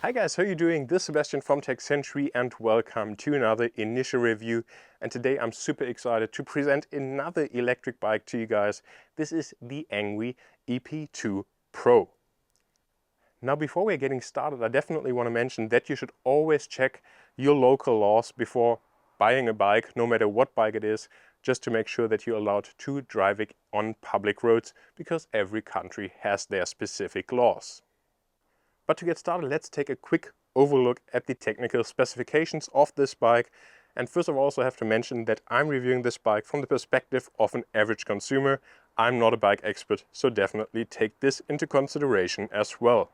Hi guys, how are you doing? This is Sebastian from TechCentury and welcome to another initial review. And today I'm super excited to present another electric bike to you guys. This is the Engwe EP-2 Pro. Now before we're getting started, I definitely want to mention that you should always check your local laws before buying a bike, no matter what bike it is, just to make sure that you're allowed to drive it on public roads, because every country has their specific laws. But to get started, let's take a quick overlook at the technical specifications of this bike. And first of all, I also have to mention that I'm reviewing this bike from the perspective of an average consumer. I'm not a bike expert, so definitely take this into consideration as well.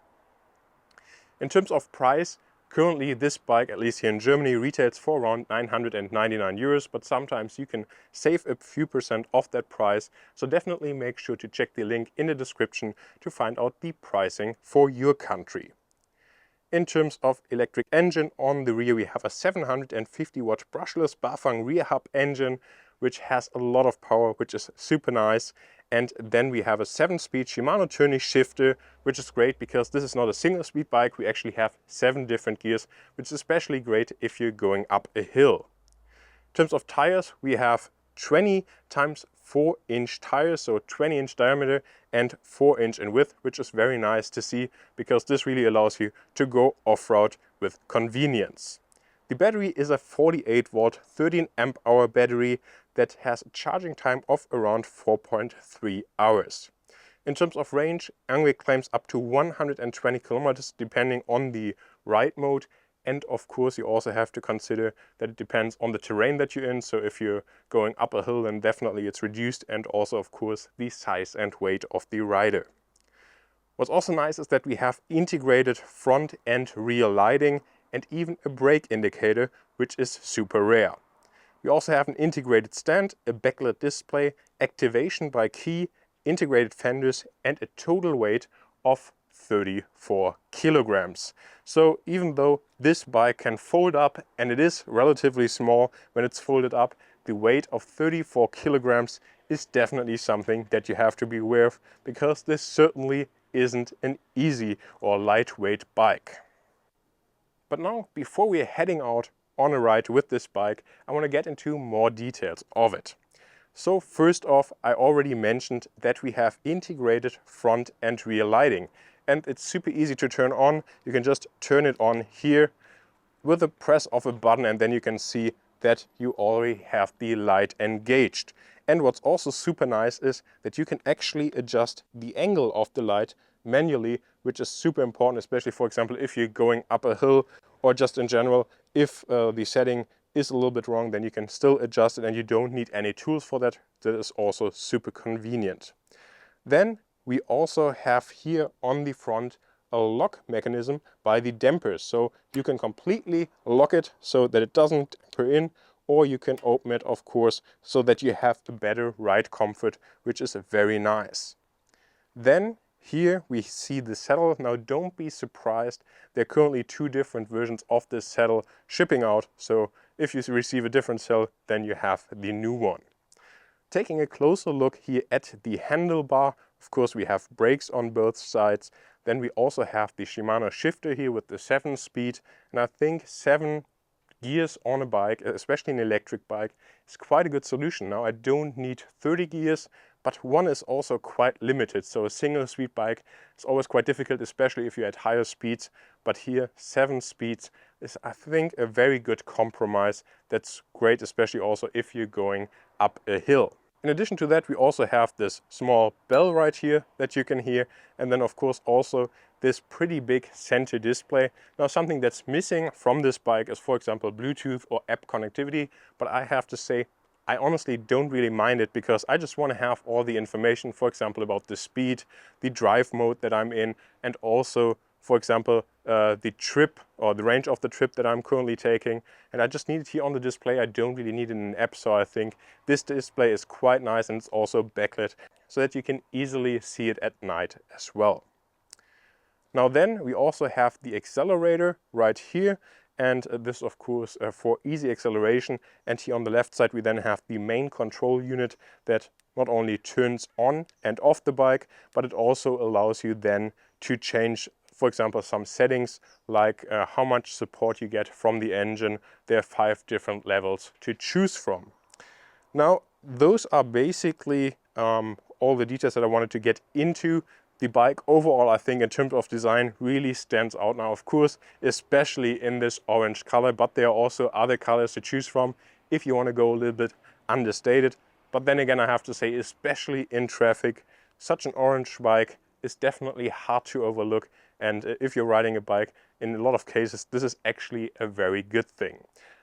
In terms of price, currently this bike, at least here in Germany, retails for around 999 euros, but sometimes you can save a few percent off that price. So definitely make sure to check the link in the description to find out the pricing for your country. In terms of electric engine, on the rear we have a 750 watt brushless Bafang rear hub engine, which has a lot of power, which is super nice. And then we have a 7-speed Shimano turning shifter, which is great because this is not a single speed bike. We actually have 7 different gears, which is especially great if you're going up a hill. In terms of tires, we have 20 x 4-inch tires, so 20-inch diameter and 4-inch in width, which is very nice to see because this really allows you to go off-road with convenience. The battery is a 48 watt 13 amp hour battery that has a charging time of around 4.3 hours. In terms of range, Engwe claims up to 120 kilometers depending on the ride mode. And of course you also have to consider that it depends on the terrain that you're in. So if you're going up a hill, then definitely it's reduced, and also of course the size and weight of the rider. What's also nice is that we have integrated front and rear lighting and even a brake indicator, which is super rare. We also have an integrated stand, a backlit display, activation by key, integrated fenders and a total weight of 34 kilograms. So even though this bike can fold up and it is relatively small when it's folded up, the weight of 34 kilograms is definitely something that you have to be aware of, because this certainly isn't an easy or lightweight bike. But now, before we're heading out on a ride with this bike, I want to get into more details of it. So first off, I already mentioned that we have integrated front and rear lighting, and it's super easy to turn on. You can just turn it on here with the press of a button, and then you can see that you already have the light engaged. And what's also super nice is that you can actually adjust the angle of the light manually, which is super important, especially for example if you're going up a hill, or just in general if the setting is a little bit wrong, then you can still adjust it and you don't need any tools for that. That is also super convenient. Then we also have here on the front a lock mechanism by the dampers, so you can completely lock it so that it doesn't damper in, or you can open it of course so that you have a better ride comfort, which is very nice. Then here we see the saddle. Now don't be surprised, there are currently 2 different versions of this saddle shipping out, so if you receive a different saddle, then you have the new one. Taking a closer look here at the handlebar, of course we have brakes on both sides. Then we also have the Shimano shifter here with the 7-speed, and I think 7 gears on a bike, especially an electric bike, is quite a good solution. Now I don't need 30 gears, but one is also quite limited, so a single speed bike is always quite difficult, especially if you're at higher speeds. But here 7 speeds is, I think, a very good compromise. That's great, especially also if you're going up a hill. In addition to that, we also have this small bell right here that you can hear, and then of course also this pretty big center display. Now something that's missing from this bike is, for example, Bluetooth or app connectivity, but I have to say I honestly don't really mind it, because I just want to have all the information, for example, about the speed, the drive mode that I'm in, and also, for example, the trip or the range of the trip that I'm currently taking. And I just need it here on the display. I don't really need it in an app, so I think this display is quite nice, and it's also backlit so that you can easily see it at night as well. Now then, we also have the accelerator right here, and this of course for easy acceleration. And here on the left side we then have the main control unit that not only turns on and off the bike, but it also allows you then to change for example, some settings like how much support you get from the engine. There are 5 different levels to choose from. Now, those are basically all the details that I wanted to get into. The bike overall, I think, in terms of design, really stands out now, of course, especially in this orange color, but there are also other colors to choose from if you want to go a little bit understated. But then again, I have to say, especially in traffic, such an orange bike is definitely hard to overlook. And if you're riding a bike, in a lot of cases, this is actually a very good thing.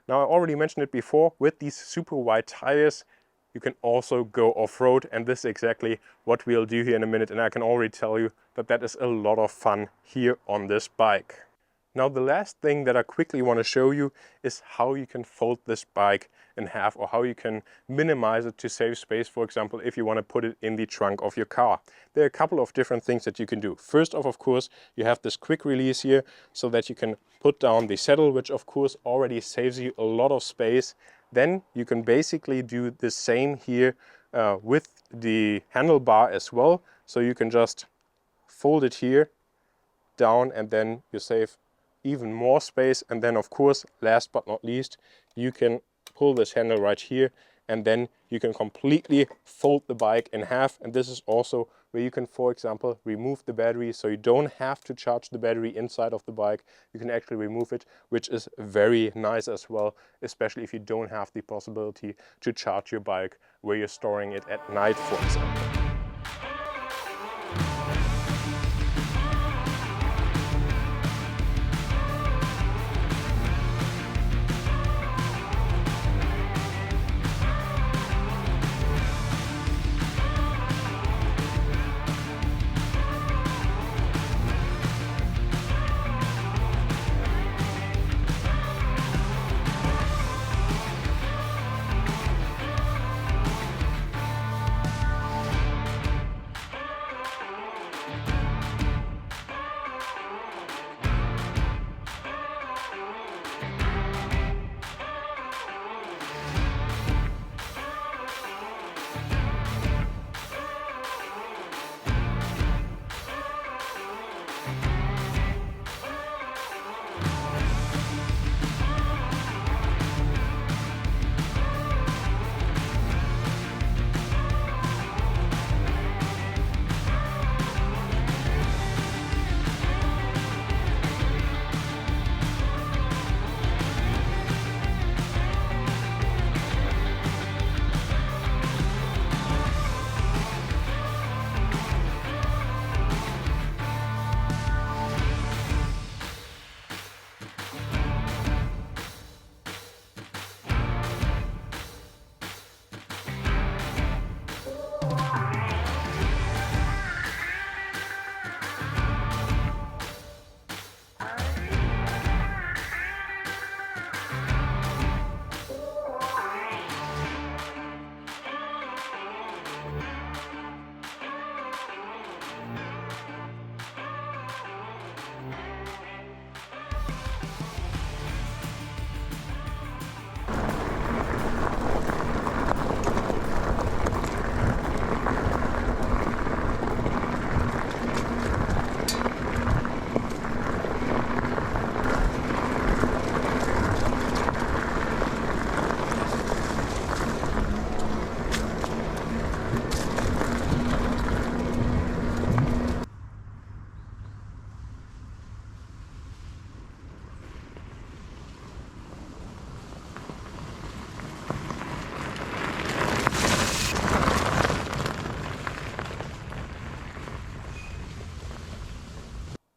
Now, I already mentioned it before, with these super wide tires, you can also go off-road, and this is exactly what we'll do here in a minute, and I can already tell you that that is a lot of fun here on this bike. Now, the last thing that I quickly want to show you is how you can fold this bike in half, or how you can minimize it to save space, for example, if you want to put it in the trunk of your car. There are a couple of different things that you can do. First off, of course, you have this quick release here so that you can put down the saddle, which of course already saves you a lot of space. Then you can basically do the same here with the handlebar as well. So you can just fold it here down, and then you save even more space. And then, of course, last but not least, you can pull this handle right here, and then you can completely fold the bike in half. And this is also where you can, for example, remove the battery, so you don't have to charge the battery inside of the bike. You can actually remove it, which is very nice as well, especially if you don't have the possibility to charge your bike where you're storing it at night, for example.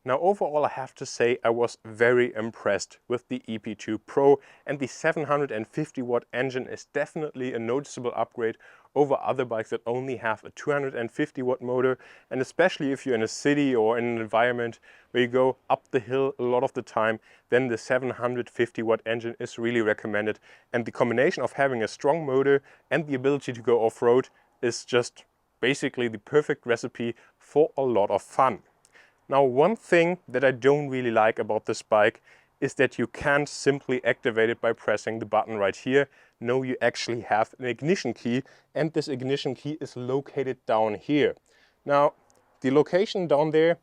Now overall, I have to say I was very impressed with the EP-2 Pro, and the 750 watt engine is definitely a noticeable upgrade over other bikes that only have a 250 watt motor, and especially if you're in a city or in an environment where you go up the hill a lot of the time, then the 750 watt engine is really recommended. And the combination of having a strong motor and the ability to go off-road is just basically the perfect recipe for a lot of fun. Now, one thing that I don't really like about this bike is that you can't simply activate it by pressing the button right here. No, you actually have an ignition key, and this ignition key is located down here. Now, the location down there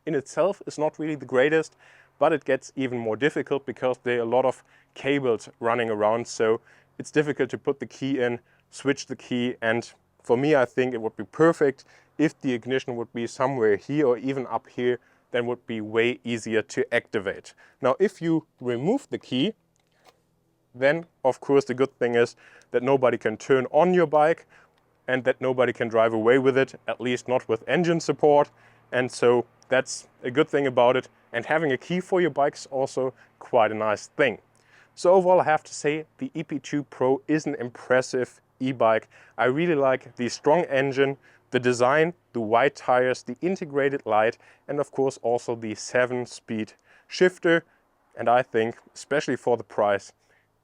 in itself is not really the greatest, but it gets even more difficult because there are a lot of cables running around, so it's difficult to put the key in, switch the key, and for me I think it would be perfect if the ignition would be somewhere here or even up here, then would be way easier to activate. Now if you remove the key, then of course the good thing is that nobody can turn on your bike and that nobody can drive away with it, at least not with engine support. And so that's a good thing about it. And having a key for your bike is also quite a nice thing. So overall I have to say the EP-2 Pro is an impressive e-bike. I really like the strong engine, the design, the wide tires, the integrated light, and of course also the 7-speed shifter. And I think, especially for the price,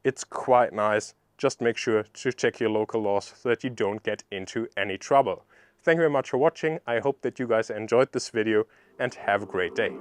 it's quite nice. Just make sure to check your local laws so that you don't get into any trouble. Thank you very much for watching. I hope that you guys enjoyed this video and have a great day.